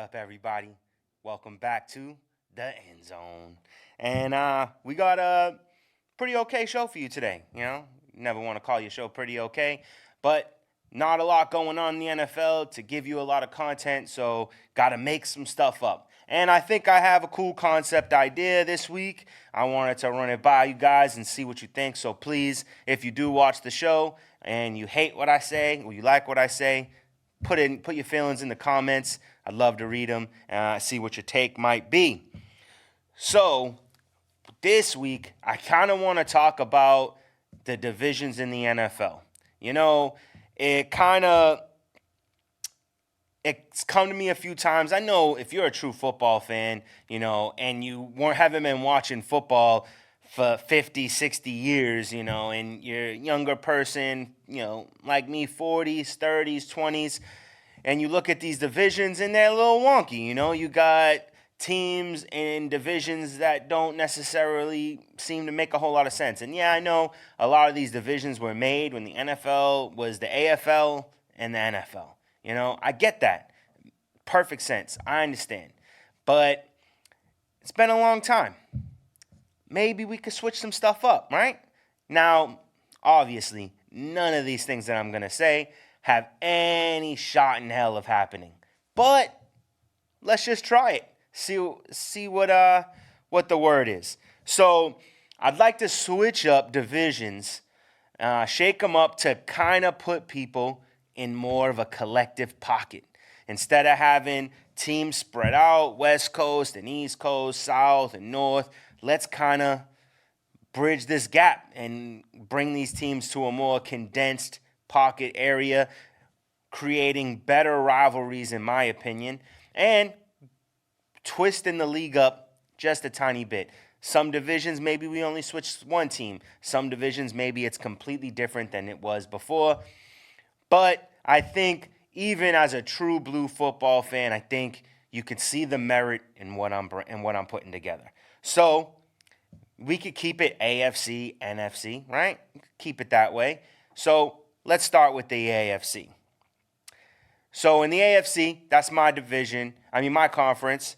up, everybody? Welcome back to the Endzone. And we got a pretty okay show for you today. Never want to call your show pretty okay, but not a lot going on in the NFL to give you a lot of content, so got to make some stuff up. And I think I have a cool concept idea this week. I wanted to run it by you guys and see what you think. So please, if you do watch the show and you hate what I say or you like what I say, put your feelings in the comments. I'd love to read them and see what your take might be. So this week, I kind of want to talk about the divisions in the NFL. It's come to me a few times. I know if you're a true football fan, and you haven't been watching football for 50, 60 years, and you're a younger person, like me, 40s, 30s, 20s, and you look at these divisions and they're a little wonky, You got teams in divisions that don't necessarily seem to make a whole lot of sense. And yeah, I know a lot of these divisions were made when the NFL was the AFL and the NFL. I get that. Perfect sense. I understand. But it's been a long time. Maybe we could switch some stuff up, right? Now, obviously, none of these things that I'm going to say have any shot in hell of happening. But let's just try it. See what the word is. So I'd like to switch up divisions, shake them up to kind of put people in more of a collective pocket. Instead of having teams spread out, West Coast and East Coast, South and North, let's kind of bridge this gap and bring these teams to a more condensed pocket area, creating better rivalries, in my opinion, and twisting the league up just a tiny bit. Some divisions, maybe we only switch one team. Some divisions, maybe it's completely different than it was before. But I think even as a true blue football fan, I think you can see the merit in what I'm putting together. So we could keep it AFC, NFC, right? Keep it that way. So let's start with the AFC. So in the AFC, that's my division. My conference.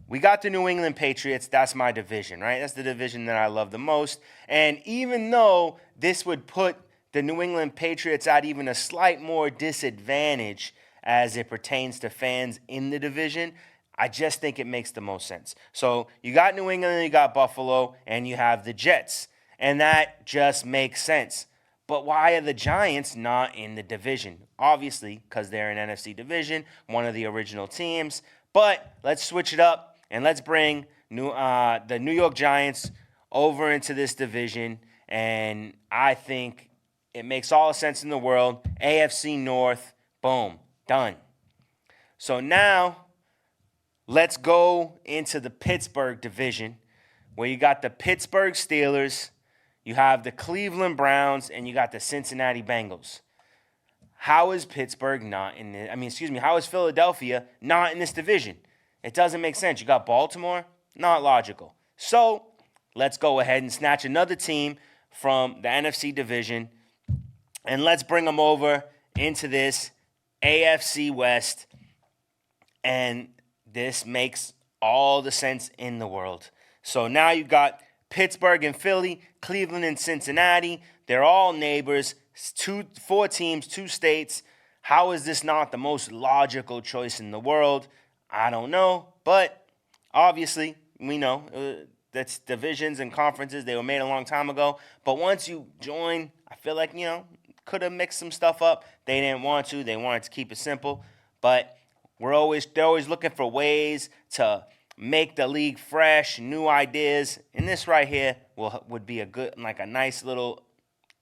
We got the New England Patriots. That's my division, right? That's the division that I love the most. And even though this would put the New England Patriots at even a slight more disadvantage as it pertains to fans in the division, I just think it makes the most sense. So you got New England, you got Buffalo, and you have the Jets. And that just makes sense. But why are the Giants not in the division? Obviously, because they're an NFC division, one of the original teams. But let's switch it up and let's bring the New York Giants over into this division. And I think it makes all the sense in the world. AFC North, boom, done. So now let's go into the Pittsburgh division, where you got the Pittsburgh Steelers, you have the Cleveland Browns, and you got the Cincinnati Bengals. How is Pittsburgh not in the, how is Philadelphia not in this division? It doesn't make sense. You got Baltimore, not logical. So let's go ahead and snatch another team from the NFC division, and let's bring them over into this AFC West, and this makes all the sense in the world. So now you got Pittsburgh and Philly, Cleveland and Cincinnati. They're all neighbors. 4 teams, 2 states. How is this not the most logical choice in the world? I don't know, but obviously we know that's divisions and conferences. They were made a long time ago. But once you join, I feel like, could have mixed some stuff up. They didn't want to. They wanted to keep it simple. But they're always looking for ways to make the league fresh, new ideas. And this right here would be a nice little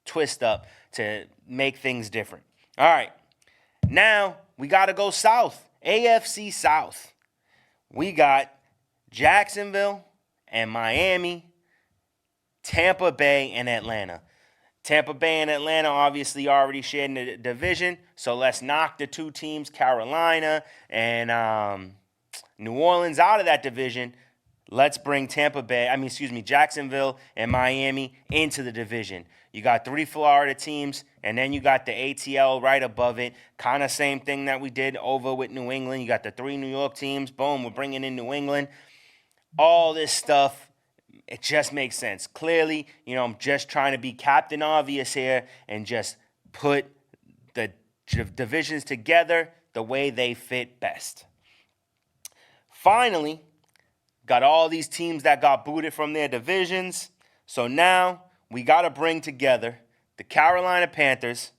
twist up to make things different. All right. Now we got to go south. AFC South. We got Jacksonville and Miami, Tampa Bay and Atlanta. Tampa Bay and Atlanta obviously already shared in the division, so let's knock the 2 teams, Carolina and New Orleans, out of that division. Let's bring Jacksonville and Miami into the division. You got 3 Florida teams, and then you got the ATL right above it. Kind of same thing that we did over with New England. You got the 3 New York teams. Boom, we're bringing in New England. All this stuff, it just makes sense. Clearly, I'm just trying to be Captain Obvious here and just put the divisions together the way they fit best. Finally, got all these teams that got booted from their divisions. So now we got to bring together the Carolina Panthers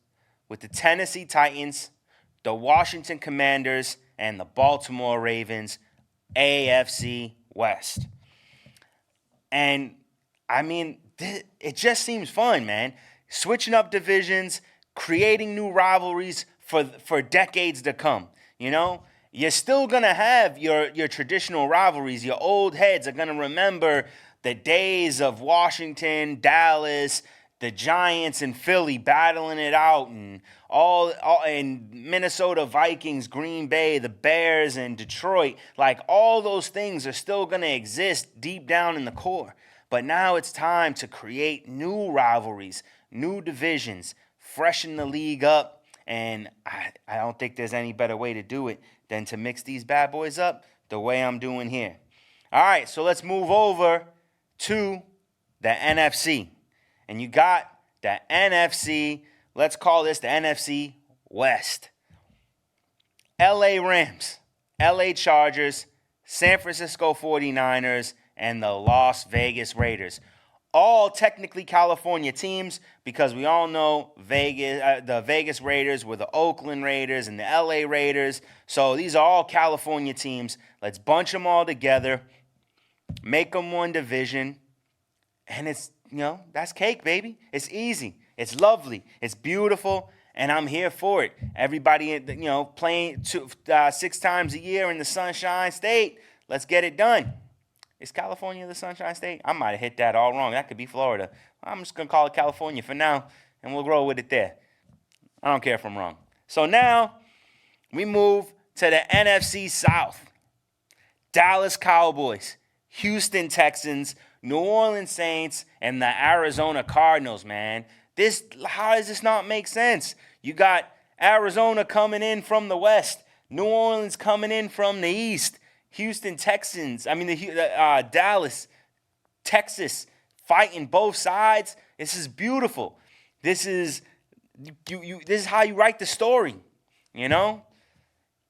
with the Tennessee Titans, the Washington Commanders, and the Baltimore Ravens, AFC West. And, it just seems fun, man. Switching up divisions, creating new rivalries for decades to come, You're still going to have your traditional rivalries. Your old heads are going to remember the days of Washington, Dallas, the Giants and Philly battling it out, and all and Minnesota Vikings, Green Bay, the Bears, and Detroit. Like, all those things are still going to exist deep down in the core. But now it's time to create new rivalries, new divisions, freshen the league up, and I don't think there's any better way to do it than to mix these bad boys up the way I'm doing here. All right, so let's move over to the NFC. And you got the NFC, let's call this the NFC West. LA Rams, LA Chargers, San Francisco 49ers, and the Las Vegas Raiders. All technically California teams, because we all know the Vegas Raiders were the Oakland Raiders and the LA Raiders. So these are all California teams. Let's bunch them all together, make them one division, and it's, that's cake, baby. It's easy. It's lovely. It's beautiful, and I'm here for it. Everybody, playing 6 times a year in the Sunshine State. Let's get it done. Is California the Sunshine State? I might have hit that all wrong. That could be Florida. I'm just going to call it California for now, and we'll roll with it there. I don't care if I'm wrong. So now we move to the NFC South. Dallas Cowboys, Houston Texans, New Orleans Saints, and the Arizona Cardinals, man. How does this not make sense? You got Arizona coming in from the West, New Orleans coming in from the East, Dallas, Texas, fighting both sides. This is beautiful. This is this is how you write the story,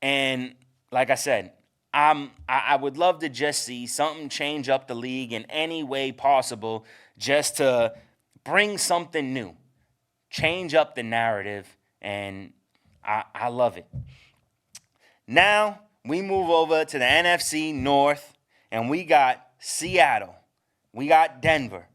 And like I said, I would love to just see something change up the league in any way possible, just to bring something new, change up the narrative, and I love it. Now we move over to the NFC North, and we got Seattle, we got Denver,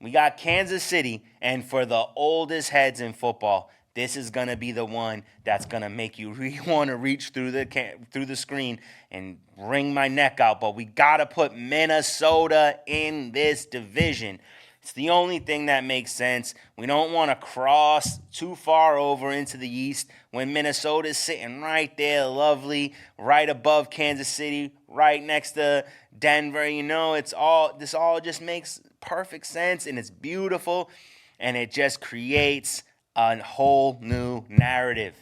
we got Kansas City, and for the oldest heads in football, this is going to be the one that's going to make you want to reach through the screen and wring my neck out. But we got to put Minnesota in this division. It's the only thing that makes sense. We don't want to cross too far over into the East when Minnesota's sitting right there, lovely, right above Kansas City, right next to Denver. This all just makes perfect sense, and it's beautiful, and it just creates a whole new narrative.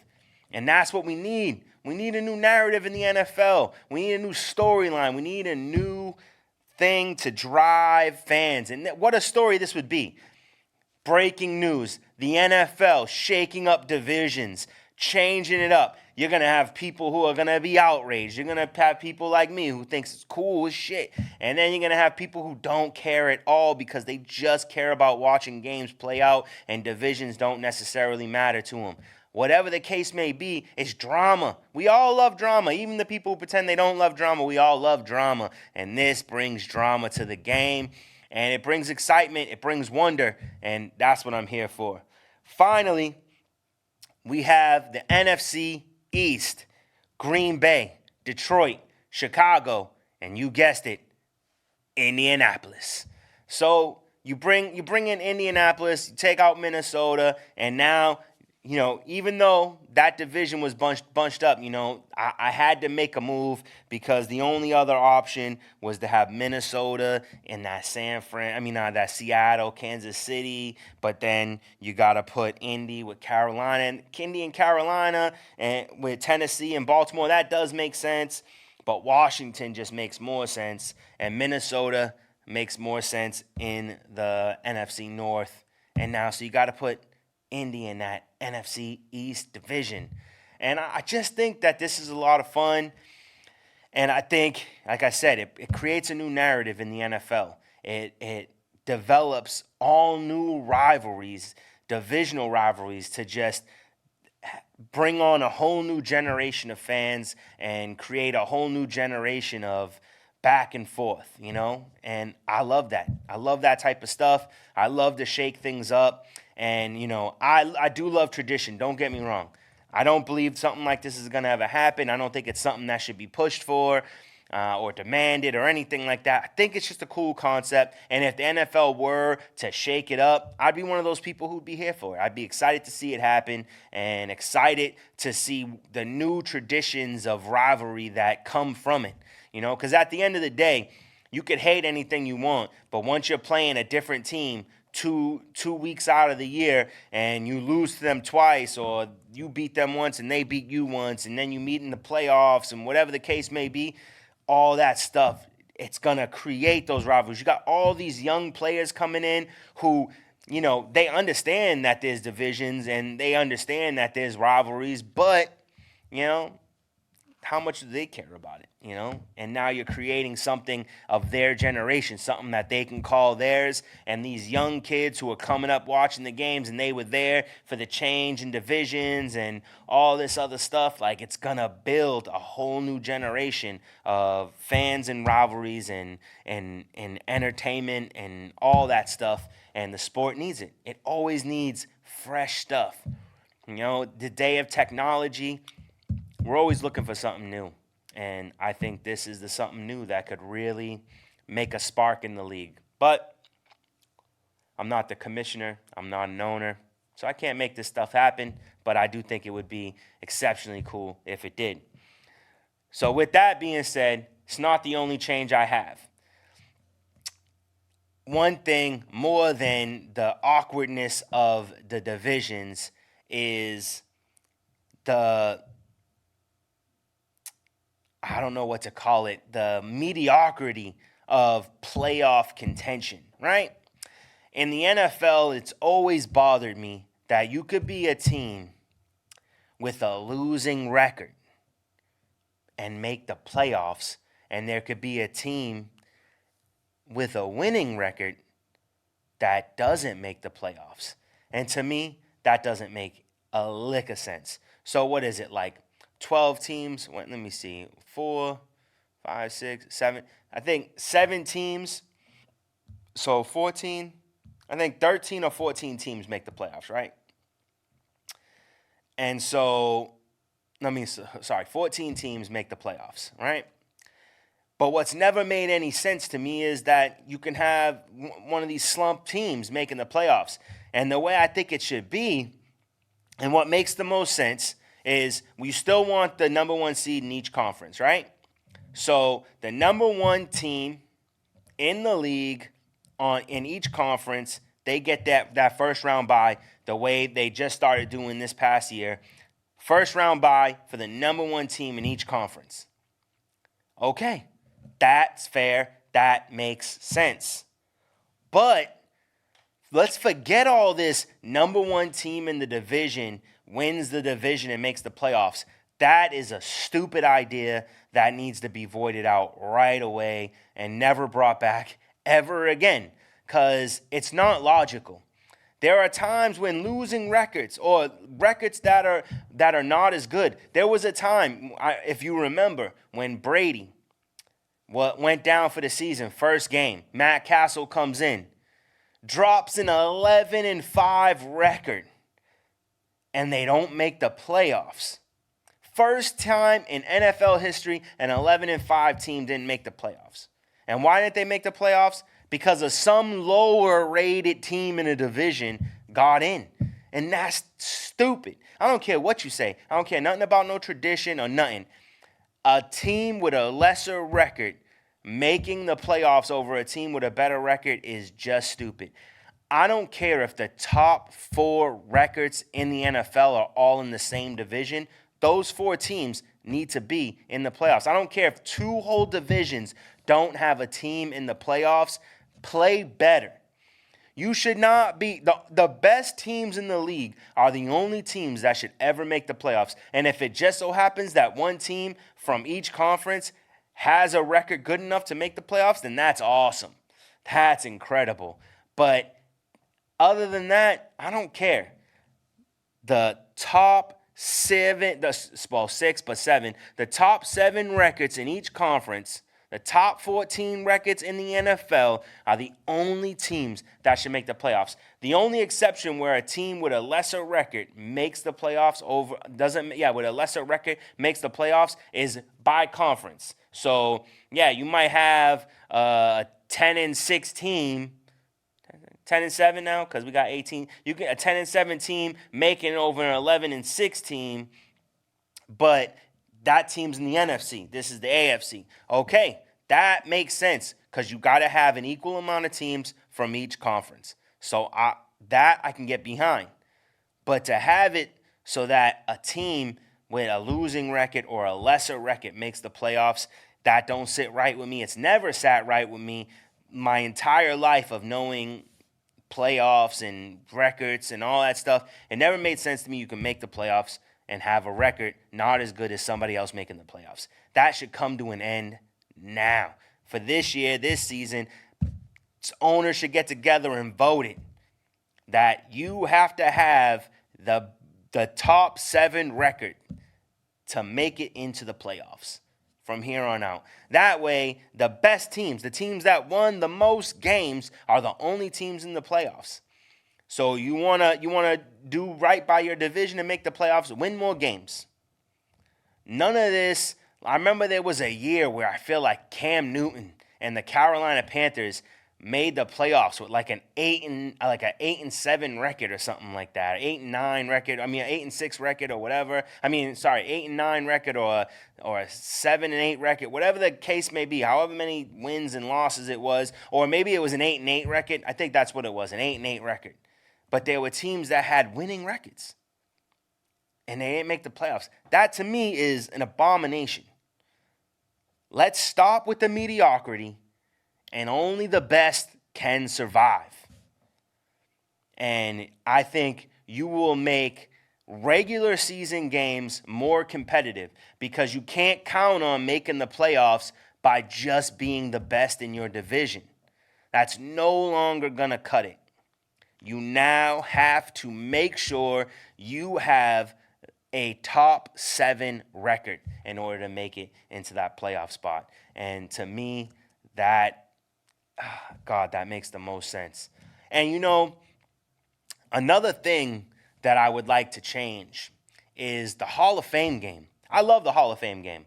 And that's what we need. We need a new narrative in the NFL. We need a new storyline. We need a new thing to drive fans. And what a story this would be. Breaking news. The NFL shaking up divisions, changing it up. You're going to have people who are going to be outraged. You're going to have people like me who thinks it's cool as shit. And then you're going to have people who don't care at all because they just care about watching games play out and divisions don't necessarily matter to them. Whatever the case may be, it's drama. We all love drama. Even the people who pretend they don't love drama, we all love drama. And this brings drama to the game. And it brings excitement. It brings wonder. And that's what I'm here for. Finally, we have the NFC East. Green Bay, Detroit, Chicago, and you guessed it, Indianapolis. So you bring in Indianapolis, you take out Minnesota, and now even though that division was bunched up, I had to make a move because the only other option was to have Minnesota and that that Seattle, Kansas City, but then you got to put Indy with Carolina, and Indy and Carolina, and with Tennessee and Baltimore. That does make sense, but Washington just makes more sense, and Minnesota makes more sense in the NFC North. And now, so you got to put Indy in that NFC East division. And I just think that this is a lot of fun. And I think, like I said, it creates a new narrative in the NFL. It develops all new rivalries, divisional rivalries, to just bring on a whole new generation of fans and create a whole new generation of back and forth, and I love that. I love that type of stuff. I love to shake things up, and, I do love tradition. Don't get me wrong. I don't believe something like this is going to ever happen. I don't think it's something that should be pushed for or demanded or anything like that. I think it's just a cool concept, and if the NFL were to shake it up, I'd be one of those people who'd be here for it. I'd be excited to see it happen and excited to see the new traditions of rivalry that come from it. Because at the end of the day, you could hate anything you want, but once you're playing a different team two weeks out of the year and you lose to them twice, or you beat them once and they beat you once, and then you meet in the playoffs and whatever the case may be, all that stuff, it's going to create those rivalries. You got all these young players coming in who, they understand that there's divisions and they understand that there's rivalries, but, how much do they care about it, And now you're creating something of their generation, something that they can call theirs. And these young kids who are coming up watching the games, and they were there for the change in divisions and all this other stuff, like, it's going to build a whole new generation of fans and rivalries and entertainment and all that stuff. And the sport needs it. It always needs fresh stuff. The day of technology, we're always looking for something new, and I think this is the something new that could really make a spark in the league. But I'm not the commissioner. I'm not an owner, so I can't make this stuff happen, but I do think it would be exceptionally cool if it did. So with that being said, it's not the only change I have. One thing more than the awkwardness of the divisions is I don't know what to call it, the mediocrity of playoff contention, right? In the NFL, it's always bothered me that you could be a team with a losing record and make the playoffs, and there could be a team with a winning record that doesn't make the playoffs. And to me, that doesn't make a lick of sense. So what is it, like 12 teams? Let me see. 4, 5, 6, 7. I think 7 teams. So 14. I think 13 or 14 teams make the playoffs, right? And so, 14 teams make the playoffs, right? But what's never made any sense to me is that you can have one of these slump teams making the playoffs. And the way I think it should be, and what makes the most sense, is we still want the number one seed in each conference, right? So the number one team in the league in each conference, they get that first round bye the way they just started doing this past year. First round bye for the number one team in each conference. Okay, that's fair. That makes sense. But let's forget all this number one team in the division wins the division and makes the playoffs. That is a stupid idea that needs to be voided out right away and never brought back ever again, because it's not logical. There are times when losing records or records that are not as good. There was a time, if you remember, when Brady went down for the season, first game. Matt Castle comes in, drops an 11-5 record, and they don't make the playoffs. First time in NFL history, an 11-5 team didn't make the playoffs. And why didn't they make the playoffs? Because of some lower-rated team in a division got in. And that's stupid. I don't care what you say. I don't care nothing about no tradition or nothing. A team with a lesser record making the playoffs over a team with a better record is just stupid. I don't care if the top 4 records in the NFL are all in the same division. Those 4 teams need to be in the playoffs. I don't care if 2 whole divisions don't have a team in the playoffs. Play better. You should not be the best teams in the league are the only teams that should ever make the playoffs. And if it just so happens that one team from each conference has a record good enough to make the playoffs, then that's awesome. That's incredible. But other than that, I don't care. The top 7, well, 6, but 7, the top 7 records in each conference, the top 14 records in the NFL are the only teams that should make the playoffs. The only exception where a team with a lesser record makes the playoffs with a lesser record makes the playoffs is by conference. So, yeah, you might have a 10-6 team, 10-7 now because we got 18. You get a 10-7 team making it over an 11-6 team, but that team's in the NFC. This is the AFC. Okay, that makes sense because you got to have an equal amount of teams from each conference. So I can get behind. But to have it so that a team with a losing record or a lesser record makes the playoffs, that don't sit right with me. It's never sat right with me my entire life of knowing playoffs and records and all that stuff. It never made sense to me you can make the playoffs and have a record not as good as somebody else making the playoffs. That should come to an end now. For this year, this season, owners should get together and vote it that you have to have the top 7 record to make it into the playoffs from here on out. That way, the best teams, the teams that won the most games, are the only teams in the playoffs. So you wanna do right by your division and make the playoffs, win more games. None of this. I remember there was a year where I feel like Cam Newton and the Carolina Panthers made the playoffs with like an 8-7 record or something like that, 8-9 record. 8-6 record or whatever. 8-9 record or a 7-8 record, whatever the case may be. However many wins and losses it was, or maybe it was an 8-8 record. I think that's what it was, an 8-8 record. But there were teams that had winning records, and they didn't make the playoffs. That, to me, is an abomination. Let's stop with the mediocrity, and only the best can survive. And I think you will make regular season games more competitive because you can't count on making the playoffs by just being the best in your division. That's no longer going to cut it. You now have to make sure you have a top 7 record in order to make it into that playoff spot. And to me, that makes the most sense. And another thing that I would like to change is the Hall of Fame game. I love the Hall of Fame game.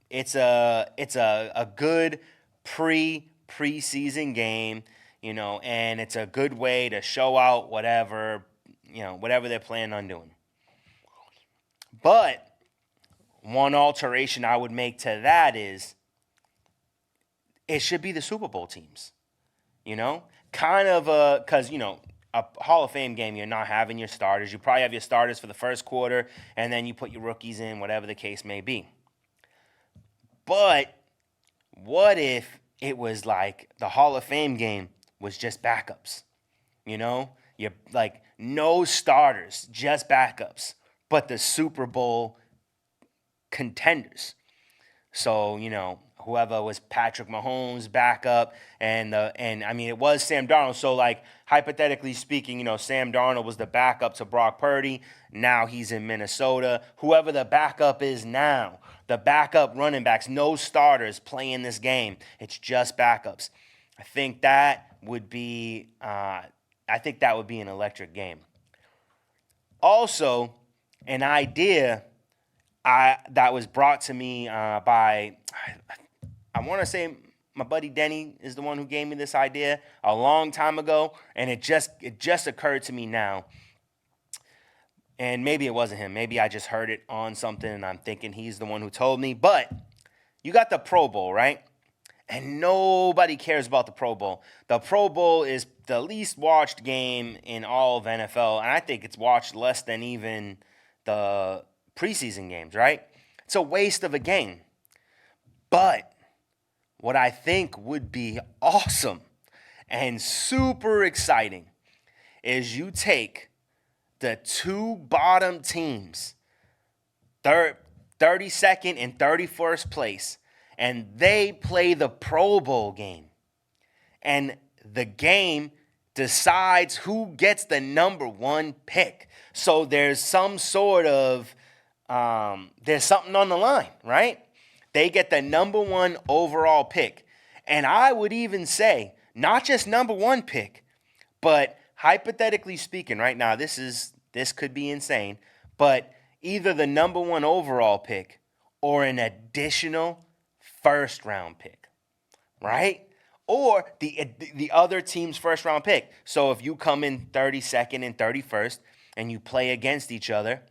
It's a good preseason game. And it's a good way to show out whatever they're planning on doing. But one alteration I would make to that is it should be the Super Bowl teams, because, a Hall of Fame game, you're not having your starters. You probably have your starters for the first quarter, and then you put your rookies in, whatever the case may be. But what if it was like the Hall of Fame game was just backups? You're like no starters, just backups, but the Super Bowl contenders. So, whoever was Patrick Mahomes backup, and it was Sam Darnold. So, like, hypothetically speaking, Sam Darnold was the backup to Brock Purdy. Now he's in Minnesota. Whoever the backup is now, the backup running backs, no starters playing this game. It's just backups. I think that would be an electric game. Also, an idea that was brought to me by, I want to say my buddy Denny is the one who gave me this idea a long time ago, and it just occurred to me now, And maybe it wasn't him. Maybe I just heard it on something and I'm thinking he's the one who told me. But you got the Pro Bowl, right? And nobody cares about the Pro Bowl. The Pro Bowl is the least watched game in all of NFL, and I think it's watched less than even the preseason games, right? It's a waste of a game. But what I think would be awesome and super exciting is you take the two bottom teams, 32nd and 31st place, and they play the Pro Bowl game. And the game decides who gets the number one pick. So there's some sort of, there's something on the line, right? They get the number one overall pick. And I would even say, not just number one pick, but hypothetically speaking, right now, this could be insane, but either the number one overall pick or an additional first round pick, right? Or the other team's first round pick. So if you come in 32nd and 31st and you play against each other,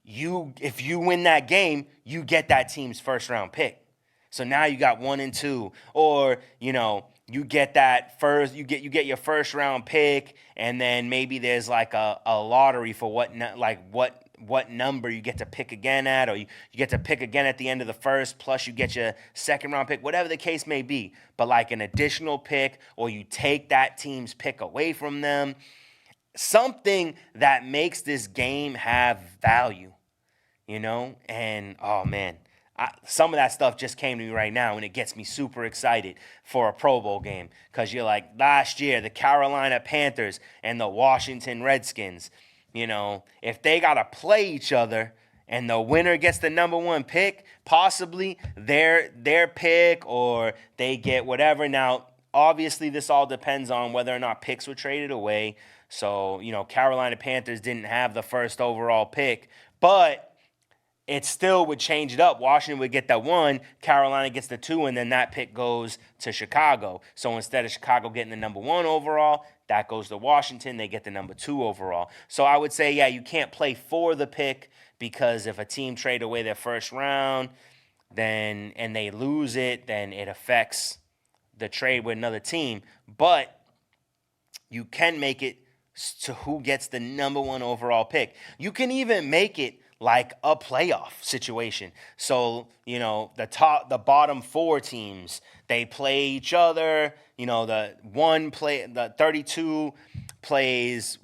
if you win that game, you get that team's first round pick. So now you got 1 and 2, or you get that first, you get your first round pick, and then maybe there's like a lottery for what number you get to pick again at, or you get to pick again at the end of the first, plus you get your second round pick, whatever the case may be. But like an additional pick, or you take that team's pick away from them, something that makes this game have value, and oh man, some of that stuff just came to me right now, and it gets me super excited for a Pro Bowl game, because you're like, last year, the Carolina Panthers and the Washington Redskins, if they got to play each other and the winner gets the number one pick, possibly their pick, or they get whatever. Now, obviously, this all depends on whether or not picks were traded away. So, Carolina Panthers didn't have the first overall pick, but it still would change it up. Washington would get that 1, Carolina gets the 2, and then that pick goes to Chicago. So instead of Chicago getting the number 1 overall, that goes to Washington. They get the number 2 overall. So I would say, yeah, you can't play for the pick, because if a team trade away their first round, and they lose it, then it affects the trade with another team. But you can make it to who gets the number 1 overall pick. You can even make it like a playoff situation. So, the bottom 4 teams, they play each other. The 32 plays,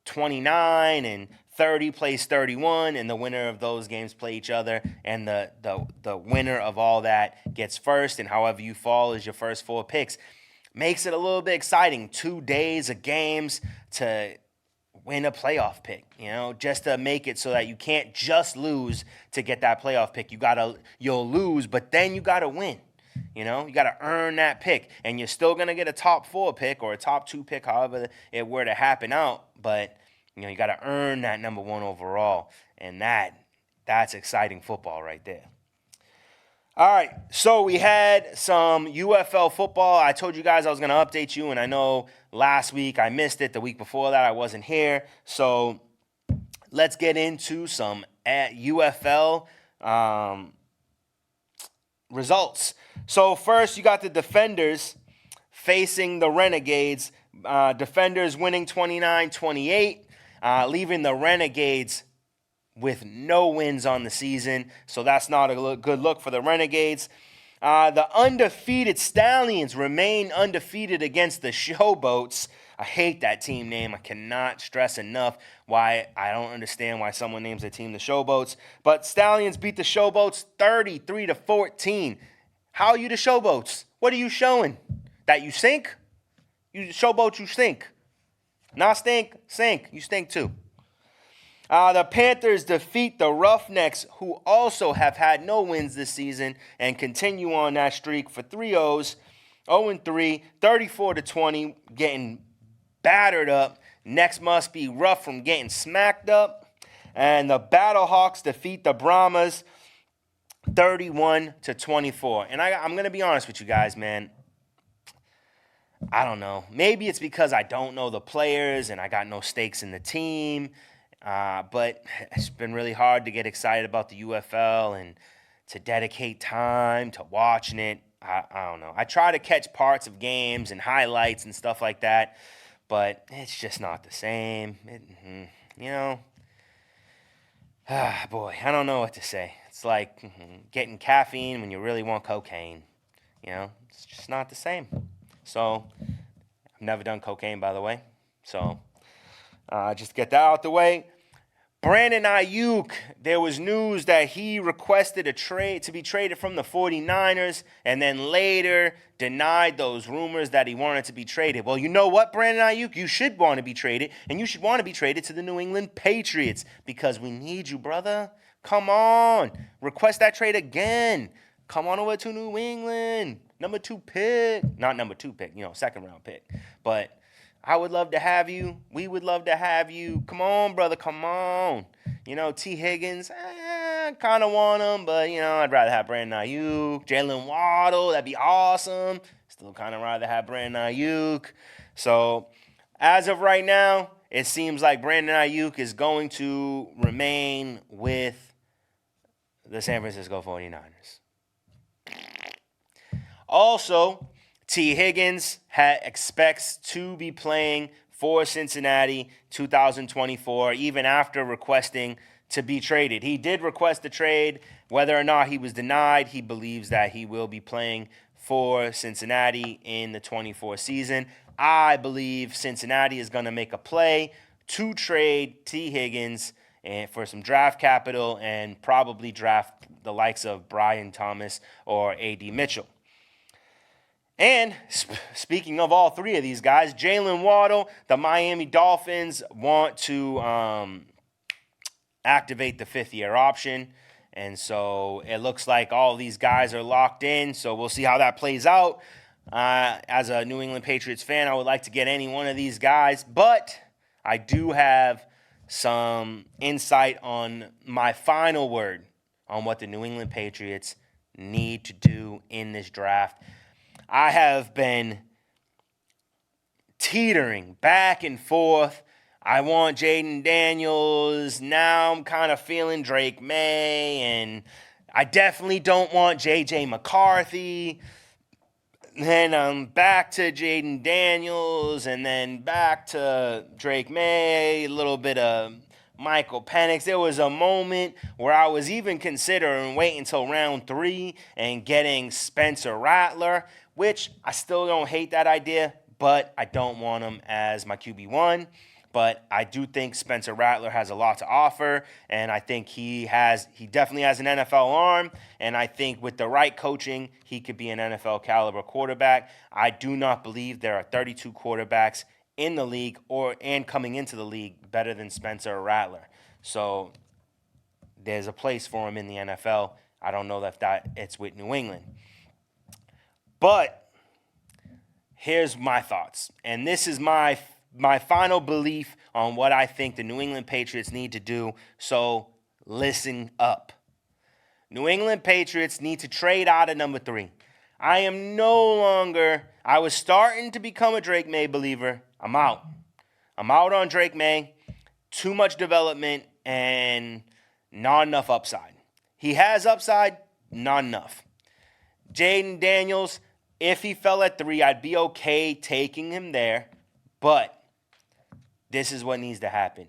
29, and 30 plays 31, and the winner of those games play each other, and the winner of all that gets first, and however you fall is your first 4 picks. Makes it a little bit exciting. 2 days of games to win a playoff pick, just to make it so that you can't just lose to get that playoff pick. You'll lose, but then you gotta win. You gotta earn that pick, and you're still gonna get a top 4 pick or a top 2 pick, however it were to happen out. But you gotta earn that number 1 overall, and that's exciting football right there. All right, so we had some UFL football. I told you guys I was going to update you, and I know last week I missed it. The week before that I wasn't here. So let's get into some UFL results. So first, you got the Defenders facing the Renegades. Defenders winning 29-28, leaving the Renegades with no wins on the season, so that's not a good look for the Renegades. The undefeated Stallions remain undefeated against the Showboats. I hate that team name. I cannot stress enough why I don't understand why someone names their team the Showboats. But Stallions beat the Showboats 33-14. How are you the Showboats? What are you showing? That you sink? You Showboats, you stink. Not stink, sink. You stink too. The Panthers defeat the Roughnecks, who also have had no wins this season, and continue on that streak for 3-0s, 0-3, 34-20, getting battered up. Next must be rough from getting smacked up. And the Battlehawks defeat the Brahmas 31-24. And I'm going to be honest with you guys, man. I don't know. Maybe it's because I don't know the players and I got no stakes in the team. But it's been really hard to get excited about the UFL and to dedicate time to watching it. I don't know. I try to catch parts of games and highlights and stuff like that, but it's just not the same. You know, boy, I don't know what to say. It's like getting caffeine when you really want cocaine. You know, it's just not the same. So, I've never done cocaine, by the way. So, just get that out the way. Brandon Ayuk, there was news that he requested a trade to be traded from the 49ers and then later denied those rumors that he wanted to be traded. Well, you know what, Brandon Ayuk? You should want to be traded, and you should want to be traded to the New England Patriots because we need you, brother. Come on. Request that trade again. Come on over to New England. Number 2 pick. Not number 2 pick, second round pick. But I would love to have you. We would love to have you. Come on, brother. Come on. T. Higgins, kind of want him, but, I'd rather have Brandon Ayuk. Jalen Waddle, that'd be awesome. Still kind of rather have Brandon Ayuk. So, as of right now, it seems like Brandon Ayuk is going to remain with the San Francisco 49ers. Also, T. Higgins expects to be playing for Cincinnati 2024, even after requesting to be traded. He did request a trade. Whether or not he was denied, he believes that he will be playing for Cincinnati in the 24 season. I believe Cincinnati is going to make a play to trade T. Higgins and for some draft capital and probably draft the likes of Brian Thomas or A.D. Mitchell. And speaking of all three of these guys, Jalen Waddle, the Miami Dolphins want to activate the 5th-year option. And so it looks like all these guys are locked in. So we'll see how that plays out. As a New England Patriots fan, I would like to get any one of these guys. But I do have some insight on my final word on what the New England Patriots need to do in this draft. I have been teetering back and forth. I want Jaden Daniels. Now I'm kind of feeling Drake May. And I definitely don't want J.J. McCarthy. Then I'm back to Jaden Daniels. And then back to Drake May. A little bit of Michael Penix. There was a moment where I was even considering waiting until round 3 and getting Spencer Rattler, which I still don't hate that idea, but I don't want him as my QB1. But I do think Spencer Rattler has a lot to offer, and I think he definitely has an NFL arm, and I think with the right coaching, he could be an NFL caliber quarterback. I do not believe there are 32 quarterbacks in the league and coming into the league better than Spencer Rattler. So there's a place for him in the NFL. I don't know if it's with New England. But here's my thoughts, and this is my final belief on what I think the New England Patriots need to do, so listen up. New England Patriots need to trade out of number 3. I was starting to become a Drake May believer. I'm out. I'm out on Drake May. Too much development and not enough upside. He has upside, not enough. Jaden Daniels, if he fell at 3, I'd be okay taking him there. But this is what needs to happen.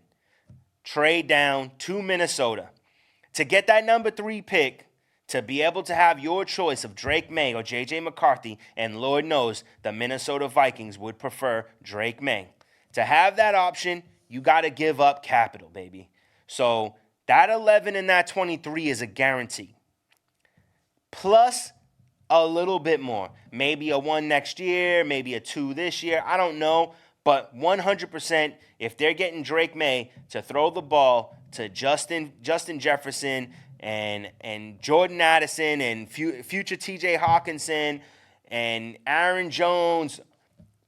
Trade down to Minnesota. To get that number 3 pick, to be able to have your choice of Drake May or J.J. McCarthy, and Lord knows the Minnesota Vikings would prefer Drake May. To have that option, you got to give up capital, baby. So that 11 and that 23 is a guarantee. Plus a little bit more. Maybe a 1 next year, maybe a 2 this year. I don't know. But 100%, if they're getting Drake May to throw the ball to Justin Jefferson and Jordan Addison and future T.J. Hawkinson and Aaron Jones,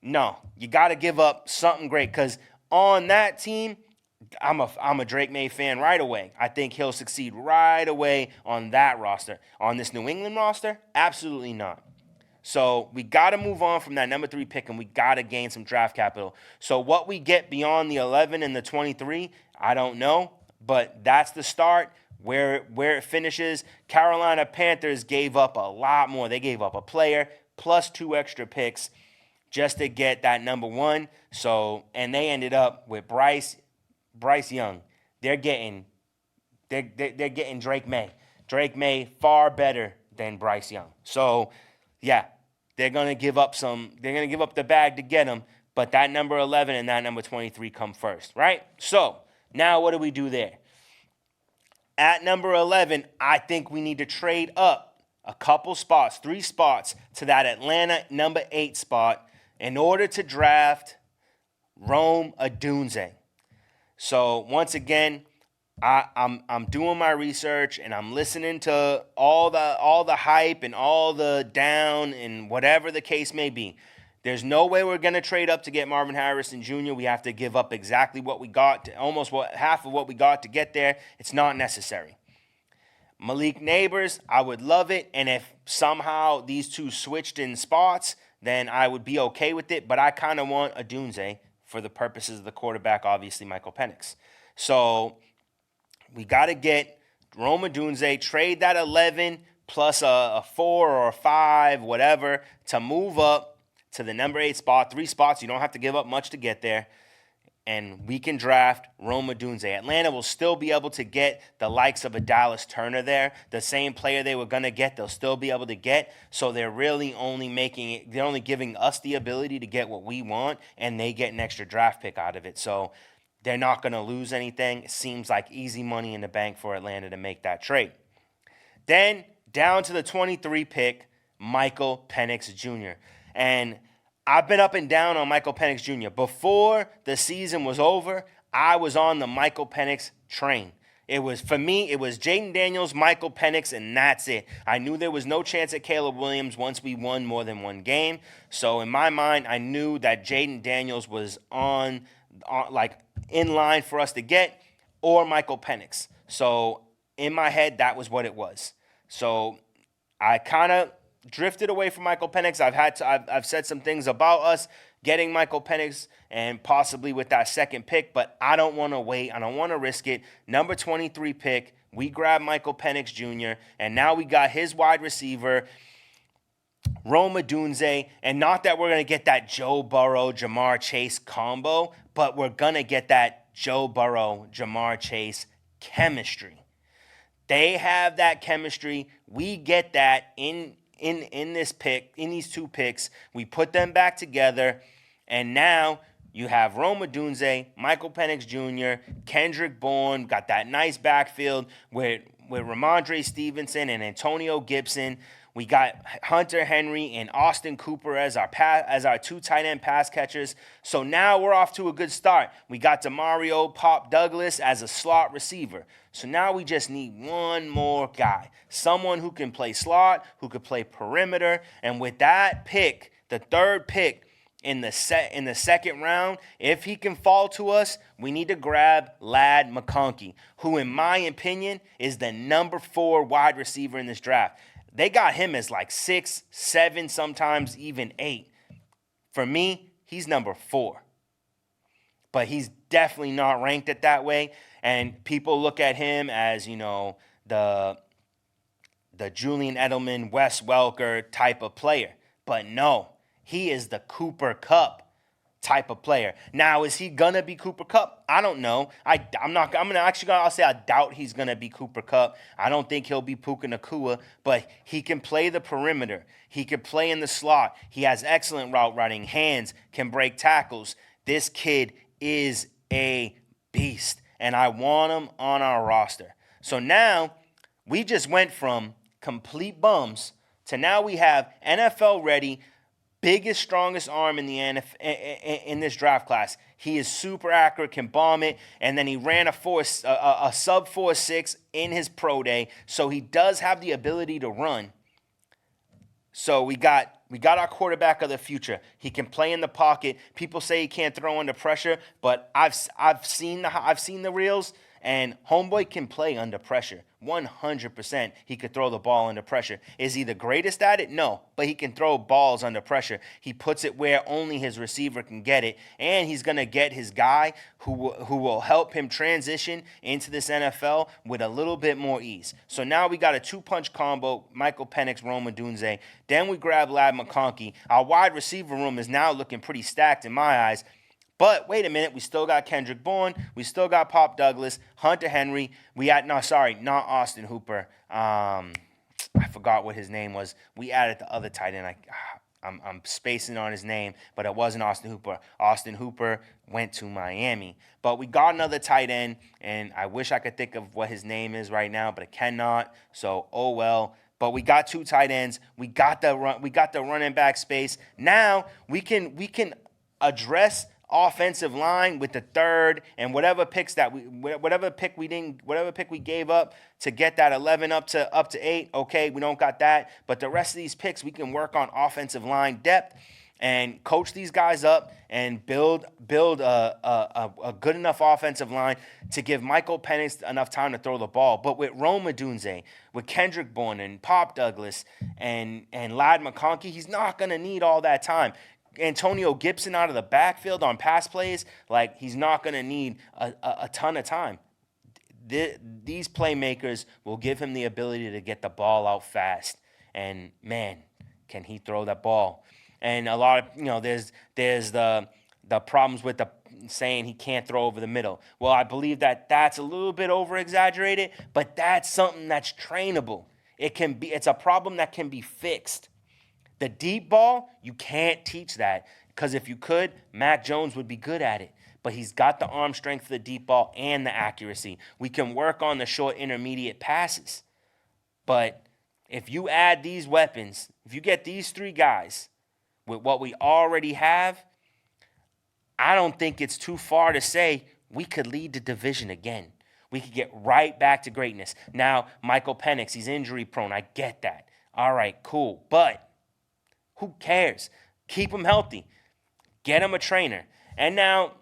no, you got to give up something great. Because on that team, I'm a Drake May fan right away. I think he'll succeed right away on that roster. On this New England roster, absolutely not. So we got to move on from that number 3 pick, and we got to gain some draft capital. So what we get beyond the 11 and the 23, I don't know, but that's the start. Where it finishes, Carolina Panthers gave up a lot more. They gave up a player plus 2 extra picks just to get that number 1. So, and they ended up with Bryce Young. They're getting Drake May. Drake May far better than Bryce Young. So, yeah, they're gonna give up the bag to get him. But that number 11 and that number 23 come first, right? So now what do we do there? At number 11, I think we need to trade up a couple spots, 3 spots, to that Atlanta number 8 spot in order to draft Rome Odunze. So once again, I'm doing my research and I'm listening to all the hype and all the down and whatever the case may be. There's no way we're going to trade up to get Marvin Harrison Jr. We have to give up exactly what we got, half of what we got to get there. It's not necessary. Malik Neighbors, I would love it. And if somehow these two switched in spots, then I would be okay with it. But I kind of want Odunze for the purposes of the quarterback, obviously Michael Penix. So we got to get Rome Odunze, trade that 11 plus a 4 or a 5, whatever, to move up to the number 8 spot. 3 spots. You don't have to give up much to get there. And we can draft Rome Odunze. Atlanta will still be able to get the likes of a Dallas Turner there. The same player they were going to get, they'll still be able to get. So they're really only they're only giving us the ability to get what we want, and they get an extra draft pick out of it. So they're not going to lose anything. It seems like easy money in the bank for Atlanta to make that trade. Then down to the 23 pick, Michael Penix Jr. And I've been up and down on Michael Penix Jr. Before the season was over, I was on the Michael Penix train. For me, it was Jaden Daniels, Michael Penix, and that's it. I knew there was no chance at Caleb Williams once we won more than one game. So in my mind, I knew that Jaden Daniels was in line for us to get, or Michael Penix. So in my head, that was what it was. So I kind of drifted away from Michael Penix. I've said some things about us getting Michael Penix and possibly with that second pick, but I don't want to wait. I don't want to risk it. Number 23 pick, we grab Michael Penix Jr., and now we got his wide receiver, Rome Odunze, and not that we're going to get that Joe Burrow, Jamar Chase combo, but we're going to get that Joe Burrow, Jamar Chase chemistry. They have that chemistry. We get that in this pick, in these 2 picks. We put them back together, and now you have Rome Odunze, Michael Penix Jr., Kendrick Bourne, got that nice backfield with Ramondre Stevenson and Antonio Gibson. We got Hunter Henry and Austin Cooper as our 2 tight end pass catchers. So now we're off to a good start. We got Demario Pop Douglas as a slot receiver. So now we just need one more guy, someone who can play slot, who could play perimeter. And with that pick, the 3rd pick in the second round, if he can fall to us, we need to grab Ladd McConkey, who in my opinion is the number 4 wide receiver in this draft. They got him as like 6, 7, sometimes even 8. For me, he's number 4. But he's definitely not ranked it that way. And people look at him as, the Julian Edelman, Wes Welker type of player. But no, he is the Cooper Kupp type of player. Now, is he gonna be Cooper Kupp? I don't know. I'll say I doubt he's gonna be Cooper Kupp. I don't think he'll be Puka Nacua, but he can play the perimeter. He can play in the slot. He has excellent route running, hands, can break tackles. This kid is a beast, and I want him on our roster. So now we just went from complete bums to now we have NFL ready, biggest, strongest arm in the in this draft class. He is super accurate, can bomb it, and then he ran a sub 4.6 in his pro day, so he does have the ability to run. So we got our quarterback of the future. He can play in the pocket. People say he can't throw under pressure, but I've seen the reels, And homeboy can play under pressure. 100% he could throw the ball under pressure. Is he the greatest at it? No, but he can throw balls under pressure. He puts it where only his receiver can get it, and he's going to get his guy who will help him transition into this NFL with a little bit more ease. So now we got a two-punch combo, Michael Penix, Rome Odunze. Then we grab Ladd McConkey. Our wide receiver room is now looking pretty stacked in my eyes. But wait a minute, we still got Kendrick Bourne, we still got Pop Douglas, Hunter Henry. Not Austin Hooper. I forgot what his name was. We added the other tight end. I'm spacing on his name, but it wasn't Austin Hooper. Austin Hooper went to Miami. But we got another tight end, and I wish I could think of what his name is right now, but I cannot. So oh well. But we got two tight ends. We got the running back space. Now we can address offensive line with the third and whatever pick we gave up to get that 11 up to 8. Okay, we don't got that, but the rest of these picks we can work on offensive line depth and coach these guys up and build a good enough offensive line to give Michael Penix enough time to throw the ball. But with Rome Odunze, with Kendrick Bourne and Pop Douglas and Ladd McConkey, he's not gonna need all that time. Antonio Gibson out of the backfield on pass plays, like he's not going to need a ton of time. These playmakers will give him the ability to get the ball out fast. And, man, can he throw that ball. And a lot of, there's the problems with the saying he can't throw over the middle. Well, I believe that's a little bit over-exaggerated, but that's something that's trainable. It's a problem that can be fixed. The deep ball, you can't teach that because if you could, Mac Jones would be good at it. But he's got the arm strength for the deep ball and the accuracy. We can work on the short intermediate passes. But if you add these weapons, if you get these three guys with what we already have, I don't think it's too far to say we could lead the division again. We could get right back to greatness. Now, Michael Penix, he's injury prone. I get that. All right, cool. But who cares? Keep him healthy. Get him a trainer. And now,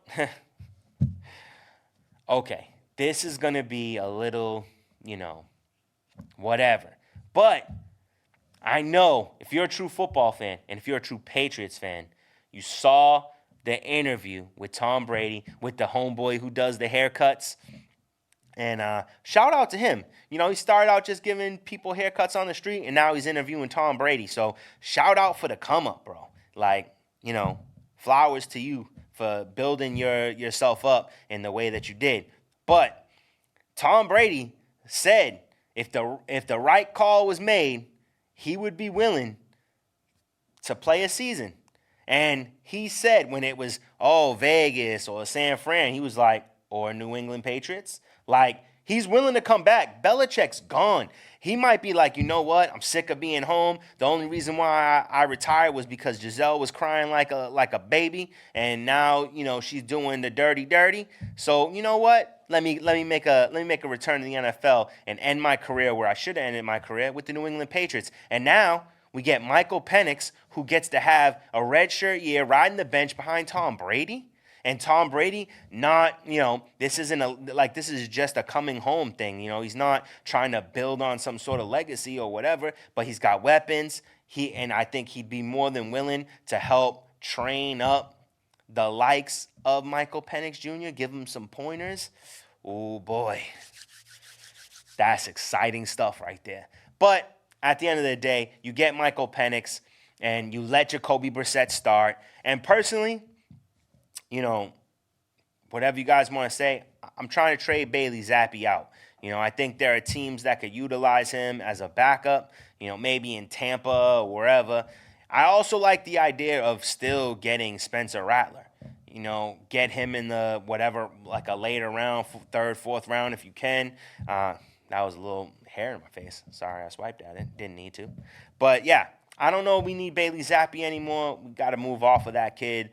okay, this is going to be a little, whatever. But I know if you're a true football fan and if you're a true Patriots fan, you saw the interview with Tom Brady, with the homeboy who does the haircuts. And shout out to him. He started out just giving people haircuts on the street, and now he's interviewing Tom Brady. So shout out for the come up, bro. Flowers to you for building yourself up in the way that you did. But Tom Brady said if the right call was made, he would be willing to play a season. And he said when it was, Vegas or San Fran, he was like, or New England Patriots. He's willing to come back. Belichick's gone. He might be like, you know what? I'm sick of being home. The only reason why I retired was because Giselle was crying like a baby, and now she's doing the dirty. So you know what? Let me make a return to the NFL and end my career where I should have ended my career with the New England Patriots. And now we get Michael Penix, who gets to have a redshirt year riding the bench behind Tom Brady. And Tom Brady, this is just a coming home thing. He's not trying to build on some sort of legacy or whatever, but he's got weapons. And I think he'd be more than willing to help train up the likes of Michael Penix Jr., give him some pointers. Oh, boy. That's exciting stuff right there. But at the end of the day, you get Michael Penix and you let Jacoby Brissett start. And personally, whatever you guys want to say, I'm trying to trade Bailey Zappi out. I think there are teams that could utilize him as a backup, maybe in Tampa or wherever. I also like the idea of still getting Spencer Rattler. Get him in the whatever, like a later round, third, fourth round if you can. That was a little hair in my face. Sorry, I swiped at it. Didn't need to. But, yeah. I don't know if we need Bailey Zappi anymore. We got to move off of that kid.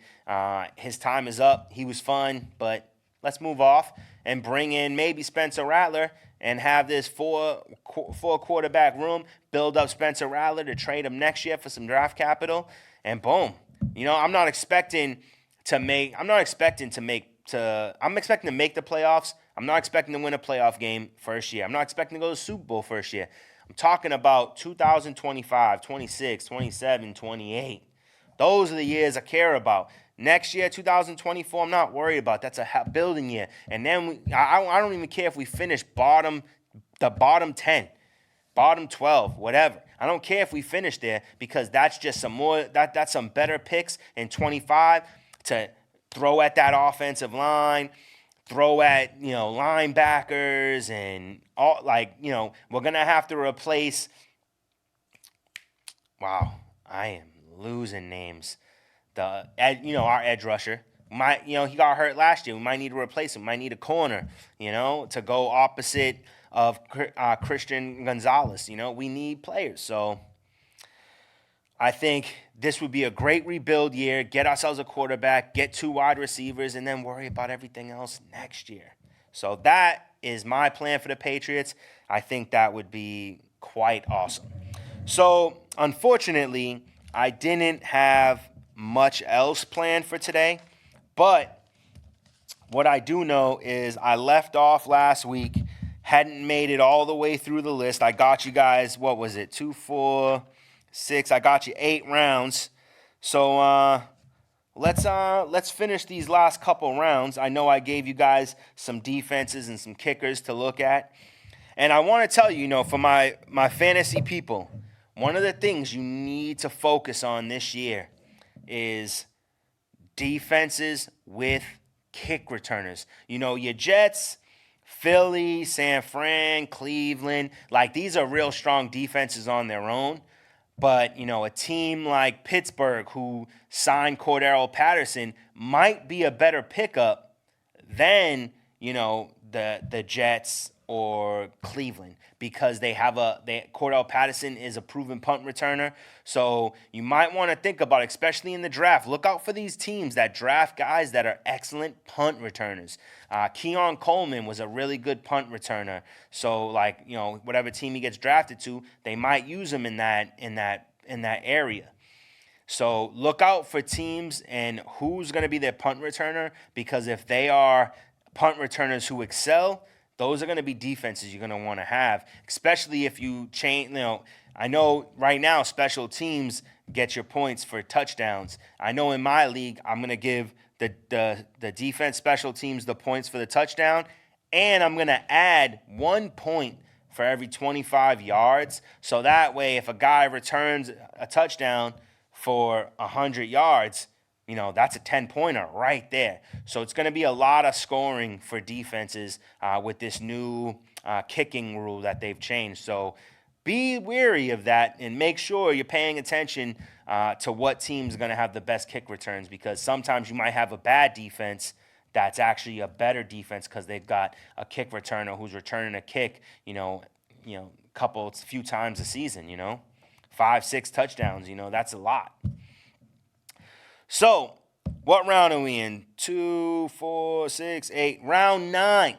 His time is up. He was fun, but let's move off and bring in maybe Spencer Rattler and have this four quarterback room, build up Spencer Rattler to trade him next year for some draft capital, and boom. I'm expecting to make the playoffs. I'm not expecting to win a playoff game first year. I'm not expecting to go to the Super Bowl first year. I'm talking about 2025, 26, 27, 28. Those are the years I care about. Next year, 2024, I'm not worried about. That's a building year. And then I don't even care if we finish the bottom 10, bottom 12, whatever. I don't care if we finish there because that's just that's some better picks in 25 to throw at that offensive line, throw at, linebackers and all, we're going to have to replace, wow, I am losing names. Our edge rusher. He got hurt last year. We might need to replace him. We might need a corner, to go opposite of Christian Gonzalez. We need players. So I think this would be a great rebuild year. Get ourselves a quarterback, get 2 wide receivers, and then worry about everything else next year. So that is my plan for the Patriots. I think that would be quite awesome. So unfortunately, I didn't have much else planned for today, but what I do know is I left off last week, hadn't made it all the way through the list. I got you guys, what was it, 2, 4, 6, I got you 8 rounds. So let's finish these last couple rounds. I know I gave you guys some defenses and some kickers to look at. And I want to tell you, for my fantasy people, one of the things you need to focus on this year is defenses with kick returners. Your Jets, Philly, San Fran, Cleveland, these are real strong defenses on their own. But, a team like Pittsburgh who signed Cordero Patterson might be a better pickup than, the Jets or Cleveland because Cordell Patterson is a proven punt returner. So you might want to think about, especially in the draft, look out for these teams that draft guys that are excellent punt returners. Keon Coleman was a really good punt returner. So whatever team he gets drafted to, they might use him in that area. So look out for teams and who's going to be their punt returner, because if they are punt returners who excel, those are going to be defenses you're going to want to have, especially if you change. I know right now special teams get your points for touchdowns. I know in my league I'm going to give the defense special teams the points for the touchdown, and I'm going to add 1 point for every 25 yards. So that way, if a guy returns a touchdown for 100 yards, that's a 10-pointer right there. So it's going to be a lot of scoring for defenses with this new kicking rule that they've changed. So be wary of that and make sure you're paying attention to what team's going to have the best kick returns, because sometimes you might have a bad defense that's actually a better defense because they've got a kick returner who's returning a kick, a few times a season, 5, 6 touchdowns, that's a lot. So, what round are we in? 2, 4, 6, 8. Round 9.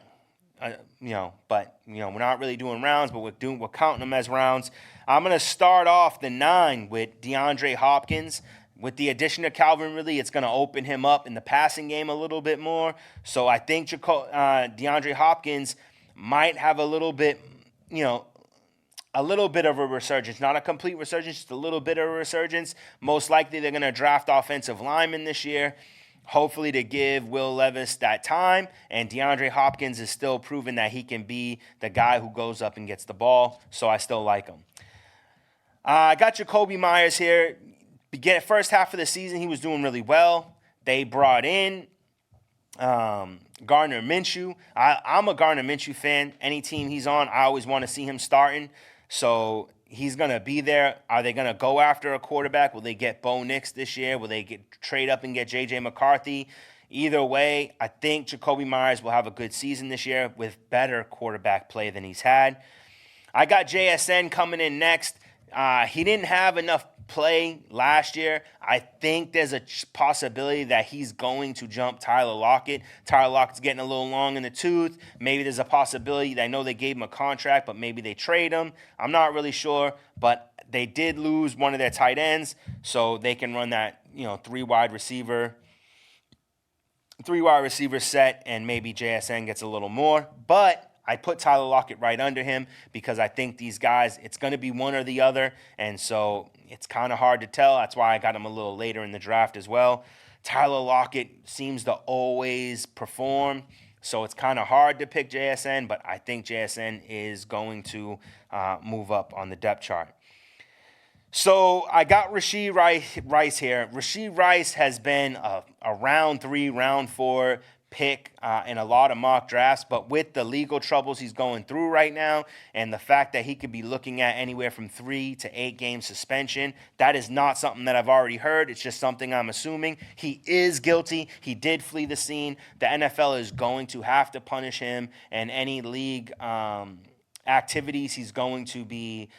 But we're not really doing rounds, but we're counting them as rounds. I'm gonna start off the 9 with DeAndre Hopkins. With the addition of Calvin Ridley, it's gonna open him up in the passing game a little bit more. So I think DeAndre Hopkins might have a little bit of a resurgence. Not a complete resurgence, just a little bit of a resurgence. Most likely they're going to draft offensive linemen this year, hopefully to give Will Levis that time. And DeAndre Hopkins is still proving that he can be the guy who goes up and gets the ball, so I still like him. I got Jacoby Myers here. First half of the season, he was doing really well. They brought in Gardner Minshew. I'm a Gardner Minshew fan. Any team he's on, I always want to see him starting. So he's going to be there. Are they going to go after a quarterback? Will they get Bo Nix this year? Will they trade up and get J.J. McCarthy? Either way, I think Jacoby Myers will have a good season this year with better quarterback play than he's had. I got JSN coming in next. He didn't have enough play last year. I think there's a possibility that he's going to jump Tyler Lockett. Tyler Lockett's getting a little long in the tooth. Maybe there's a possibility that I know they gave him a contract, but maybe they trade him. I'm not really sure, but they did lose one of their tight ends, so they can run that 3 wide receiver 3 wide receiver set, and maybe JSN gets a little more. But I put Tyler Lockett right under him because I think these guys, it's going to be one or the other. And so it's kind of hard to tell. That's why I got him a little later in the draft as well. Tyler Lockett seems to always perform. So it's kind of hard to pick JSN, but I think JSN is going to move up on the depth chart. So I got Rashee Rice here. Rashee Rice has been a round 3, round 4 pick in a lot of mock drafts, but with the legal troubles he's going through right now and the fact that he could be looking at anywhere from 3 to 8 game suspension, that is not something that I've already heard. It's just something I'm assuming. He is guilty. He did flee the scene. The NFL is going to have to punish him, and any league activities he's going to be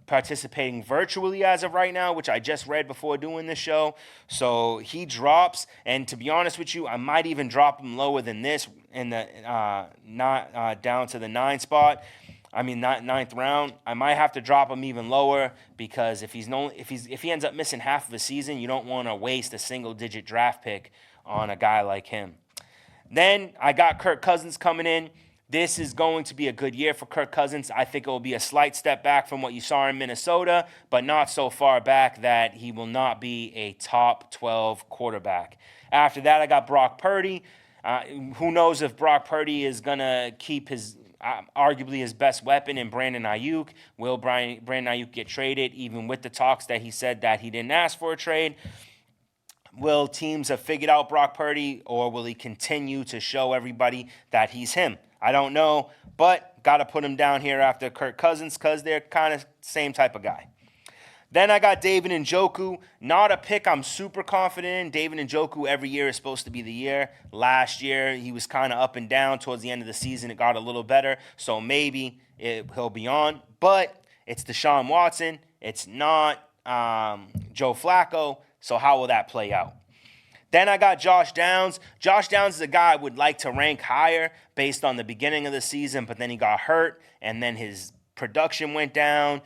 participating virtually as of right now, which I just read before doing this show. So he drops, and to be honest with you, I might even drop him lower than this in the not down to the 9th spot. I mean, not 9th round. I might have to drop him even lower because if he ends up missing half of a season, you don't want to waste a single-digit draft pick on a guy like him. Then I got Kirk Cousins coming in. This is going to be a good year for Kirk Cousins. I think it will be a slight step back from what you saw in Minnesota, but not so far back that he will not be a top 12 quarterback. After that, I got Brock Purdy. Who knows if Brock Purdy is going to keep his arguably his best weapon in Brandon Ayuk. Will Brandon Ayuk get traded, even with the talks that he said that he didn't ask for a trade? Will teams have figured out Brock Purdy, or will he continue to show everybody that he's him? I don't know, but got to put him down here after Kirk Cousins because they're kind of same type of guy. Then I got David Njoku. Not a pick I'm super confident in. David Njoku every year is supposed to be the year. Last year, he was kind of up and down. Towards the end of the season, it got a little better. So maybe he'll be on. But it's Deshaun Watson. It's not Joe Flacco. So how will that play out? Then I got Josh Downs. Josh Downs is a guy I would like to rank higher based on the beginning of the season, but then he got hurt, and then his production went down.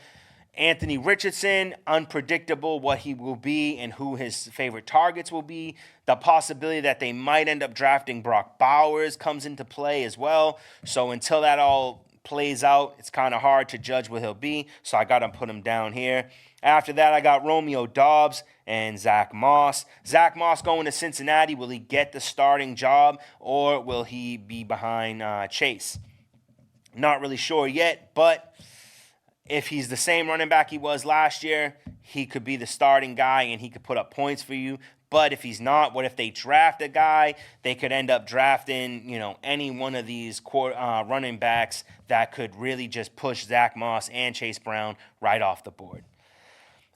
Anthony Richardson, unpredictable what he will be and who his favorite targets will be. The possibility that they might end up drafting Brock Bowers comes into play as well. So until that all plays out, it's kind of hard to judge what he'll be, so I got to put him down here. After that, I got Romeo Doubs and Zach Moss. Zach Moss going to Cincinnati. Will he get the starting job, or will he be behind Chase? Not really sure yet, but if he's the same running back he was last year, he could be the starting guy and he could put up points for you. But if he's not, what if they draft a guy? They could end up drafting, any one of these running backs that could really just push Zach Moss and Chase Brown right off the board.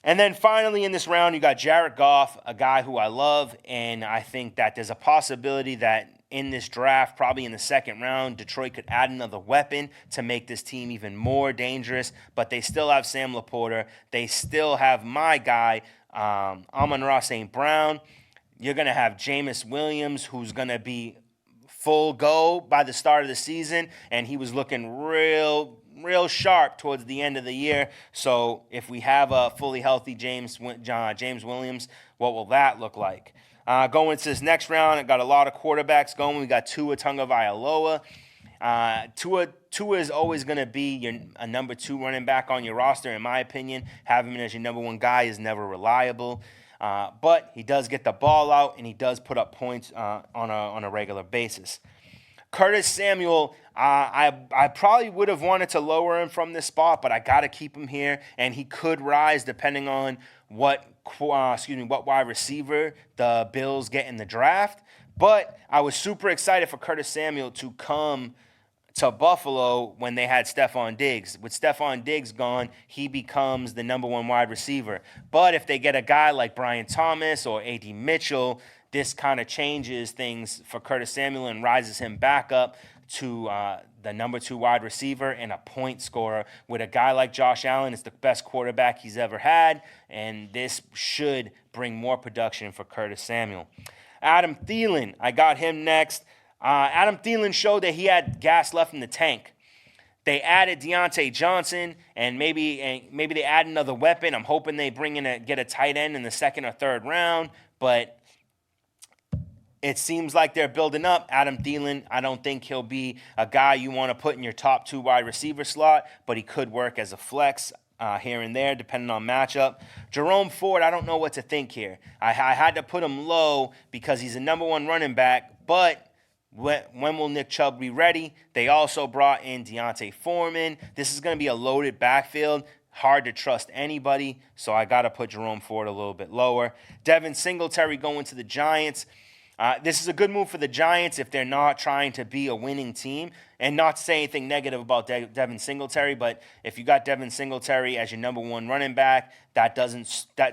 And then finally in this round, you got Jared Goff, a guy who I love, and I think that there's a possibility that in this draft, probably in the 2nd round, Detroit could add another weapon to make this team even more dangerous, but they still have Sam Laporta. They still have my guy, Amon-Ra St. Brown. You're going to have Jameis Williams, who's going to be full go by the start of the season, and he was looking real sharp towards the end of the year. So if we have a fully healthy James Williams, what will that look like? Going into this next round, I got a lot of quarterbacks going. We got Tua Tagovailoa. Tua is always going to be a number 2 running back on your roster, in my opinion. Having him as your number 1 guy is never reliable. But he does get the ball out, and he does put up points on a regular basis. Curtis Samuel, I probably would have wanted to lower him from this spot, but I got to keep him here, and he could rise depending on what wide receiver the Bills get in the draft. But I was super excited for Curtis Samuel to come to Buffalo when they had Stephon Diggs. With Stephon Diggs gone, he becomes the number 1 wide receiver. But if they get a guy like Brian Thomas or A.D. Mitchell, this kind of changes things for Curtis Samuel and rises him back up to the number 2 wide receiver and a point scorer. With a guy like Josh Allen, it's the best quarterback he's ever had, and this should bring more production for Curtis Samuel. Adam Thielen, I got him next. Adam Thielen showed that he had gas left in the tank. They added Deontay Johnson, and maybe they add another weapon. I'm hoping they get a tight end in the 2nd or 3rd round, but it seems like they're building up. Adam Thielen, I don't think he'll be a guy you want to put in your top 2 wide receiver slot, but he could work as a flex here and there, depending on matchup. Jerome Ford, I don't know what to think here. I had to put him low because he's a number 1 running back, but when will Nick Chubb be ready? They also brought in Deontay Foreman. This is going to be a loaded backfield. Hard to trust anybody, so I got to put Jerome Ford a little bit lower. Devin Singletary going to the Giants. This is a good move for the Giants if they're not trying to be a winning team. And not to say anything negative about Devin Singletary, but if you got Devin Singletary as your number 1 running back, that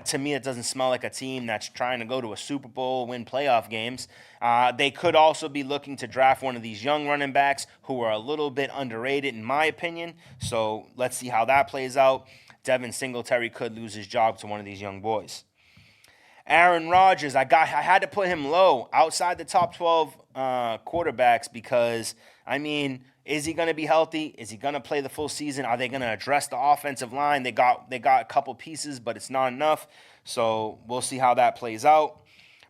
to me it doesn't smell like a team that's trying to go to a Super Bowl, win playoff games. They could also be looking to draft one of these young running backs who are a little bit underrated in my opinion. So let's see how that plays out. Devin Singletary could lose his job to one of these young boys. Aaron Rodgers, I had to put him low, outside the top 12 quarterbacks because, I mean, is he going to be healthy? Is he going to play the full season? Are they going to address the offensive line? They got a couple pieces, but it's not enough. So we'll see how that plays out.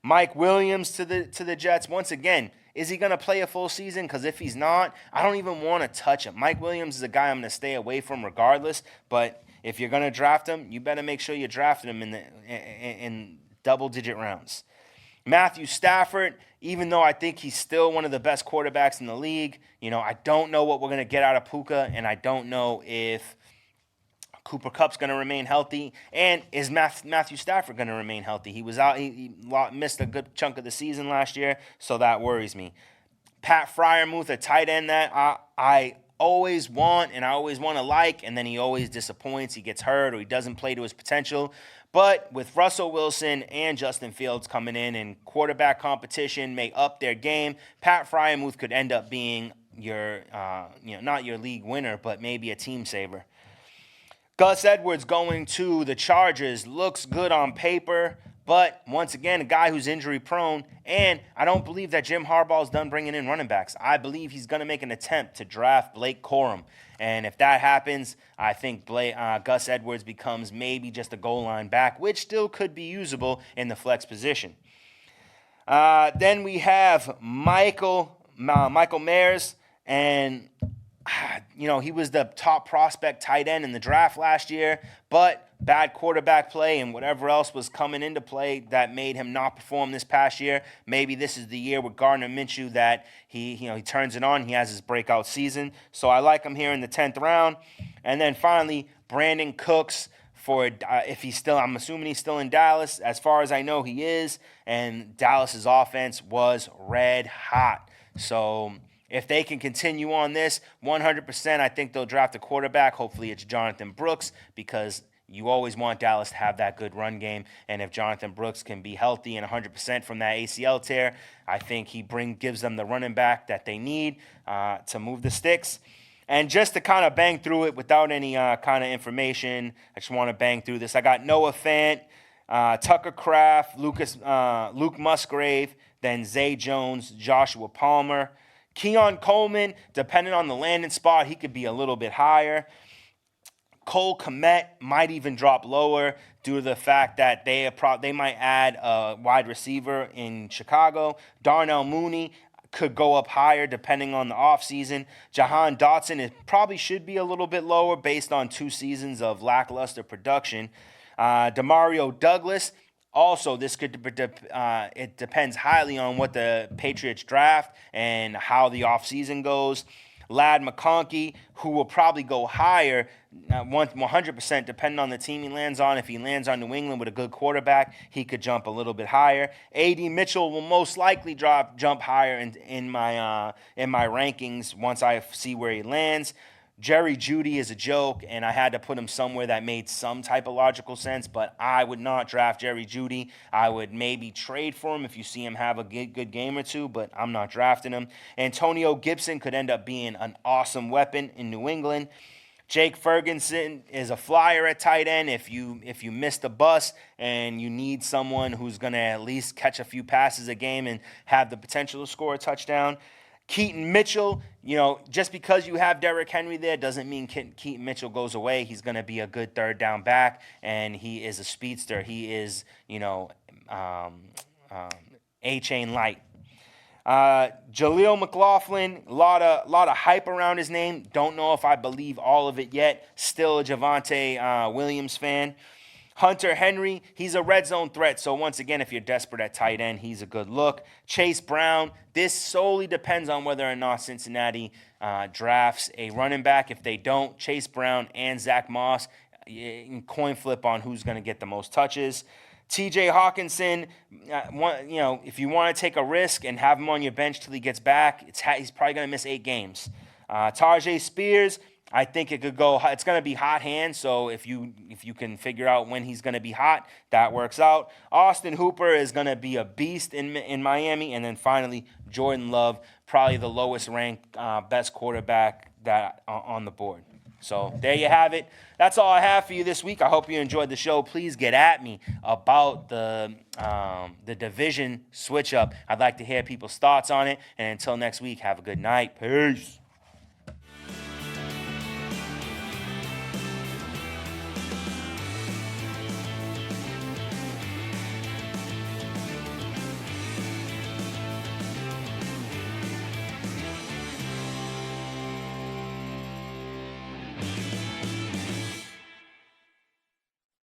Mike Williams to the Jets. Once again, is he going to play a full season? Because if he's not, I don't even want to touch him. Mike Williams is a guy I'm going to stay away from regardless. But if you're going to draft him, you better make sure you draft him in double-digit rounds. Matthew Stafford, even though I think he's still one of the best quarterbacks in the league, I don't know what we're going to get out of Puka, and I don't know if Cooper Kupp's going to remain healthy, and is Matthew Stafford going to remain healthy? He was out, he missed a good chunk of the season last year, so that worries me. Pat Freiermuth, a tight end that I always want and I always want to like, and then he always disappoints. He gets hurt or he doesn't play to his potential. But with Russell Wilson and Justin Fields coming in and quarterback competition may up their game, Pat Freiermuth could end up being your, not your league winner, but maybe a team saver. Gus Edwards going to the Chargers looks good on paper, but once again, a guy who's injury prone, and I don't believe that Jim Harbaugh's done bringing in running backs. I believe he's going to make an attempt to draft Blake Corum, and if that happens, I think Gus Edwards becomes maybe just a goal line back, which still could be usable in the flex position. Then we have Michael Mayer, and he was the top prospect tight end in the draft last year, but bad quarterback play and whatever else was coming into play that made him not perform this past year. Maybe this is the year with Gardner Minshew that he turns it on. He has his breakout season. So I like him here in the 10th round. And then finally, Brandon Cooks for I'm assuming he's still in Dallas. As far as I know, he is. And Dallas's offense was red hot. So if they can continue on this, 100%, I think they'll draft a quarterback. Hopefully it's Jonathan Brooks, because you always want Dallas to have that good run game. And if Jonathan Brooks can be healthy and 100% from that ACL tear, I think he gives them the running back that they need to move the sticks. And just to kind of bang through it without any kind of information, I just want to bang through this. I got Noah Fant, Tucker Kraft, Luke Musgrave, then Zay Jones, Joshua Palmer. Keon Coleman, depending on the landing spot, he could be a little bit higher. Cole Kmet might even drop lower due to the fact that they might add a wide receiver in Chicago. Darnell Mooney could go up higher depending on the offseason. Jahan Dotson probably should be a little bit lower based on 2 seasons of lackluster production. Demario Douglas, also, this it depends highly on what the Patriots draft and how the offseason goes. Ladd McConkey, who will probably go higher, 100% depending on the team he lands on. If he lands on New England with a good quarterback, he could jump a little bit higher. A.D. Mitchell will most likely jump higher in my rankings once I see where he lands. Jerry Jeudy is a joke, and I had to put him somewhere that made some type of logical sense, but I would not draft Jerry Jeudy. I would maybe trade for him if you see him have a good game or two, but I'm not drafting him. Antonio Gibson could end up being an awesome weapon in New England. Jake Ferguson is a flyer at tight end if you miss the bus and you need someone who's going to at least catch a few passes a game and have the potential to score a touchdown. Keaton Mitchell, just because you have Derrick Henry there doesn't mean Keaton Mitchell goes away. He's going to be a good third down back, and he is a speedster. He is, A-chain light. Jaleel McLaughlin, a lot of hype around his name. Don't know if I believe all of it yet. Still a Javonte Williams fan. Hunter Henry, he's a red zone threat. So once again, if you're desperate at tight end, he's a good look. Chase Brown, this solely depends on whether or not Cincinnati drafts a running back. If they don't, Chase Brown and Zach Moss, coin flip on who's going to get the most touches. TJ Hawkinson, if you want to take a risk and have him on your bench till he gets back, he's probably going to miss 8 games. Tajay Spears, I think it could go. It's going to be hot hand, so if you can figure out when he's going to be hot, that works out. Austin Hooper is going to be a beast in Miami, and then finally Jordan Love, probably the lowest ranked best quarterback that on the board. So there you have it. That's all I have for you this week. I hope you enjoyed the show. Please get at me about the division switch up. I'd like to hear people's thoughts on it. And until next week, have a good night. Peace.